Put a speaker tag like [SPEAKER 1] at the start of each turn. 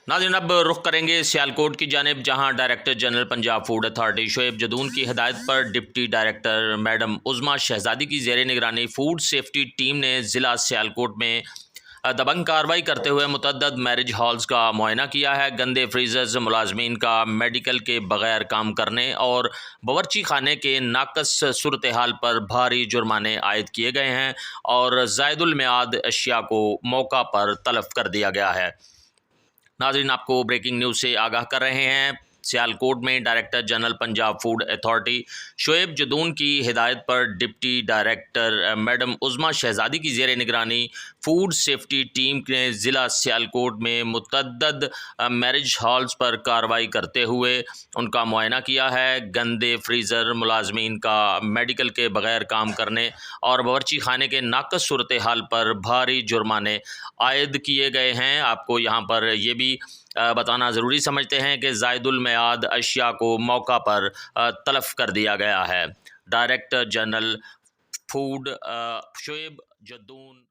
[SPEAKER 1] नाज़रीन अब रुख करेंगे सियालकोट की जानिब, जहां director general Punjab food authority Shoaib Jadoon की हिदायत पर डिप्टी डायरेक्टर मैडम उज़मा शहजादी की ज़ेर निगरानी फूड सेफ्टी टीम ने ज़िला सियालकोट में दबंग कार्रवाई करते हुए मुतअद्दद मैरिज हॉल्स का मुआयना किया है। गंदे फ्रीजर्स, मुलाजमीन का मेडिकल के बगैर काम करने और बावर्ची खाने के नाकस सूरत हाल पर भारी जुर्माने आयद किए गए हैं और ज़ायदुल मियाद अशिया को मौका पर तलब कर दिया गया है। नाज़रीन, आपको ब्रेकिंग न्यूज़ से आगाह कर रहे हैं। सियालकोट में director general Punjab food authority Shoaib Jadoon की हिदायत पर डिप्टी डायरेक्टर मैडम उज़मा शहजादी की ज़ेर निगरानी फूड सेफ्टी टीम ने ज़िला सियालकोट में मुतअद्दद मैरिज हॉल्स पर कार्रवाई करते हुए उनका मुआयना किया है। गंदे फ्रीज़र, मुलाजमीन का मेडिकल के बगैर काम करने और बावर्ची खाने के नाकस सूरत हाल पर भारी जुर्माने आयद किए गए हैं। आपको यहाँ पर ये भी बताना ज़रूरी समझते हैं कि ज़ायदुल मियाद अशिया को मौका पर तलफ़ कर दिया गया है। Director general food Shoaib Jadoon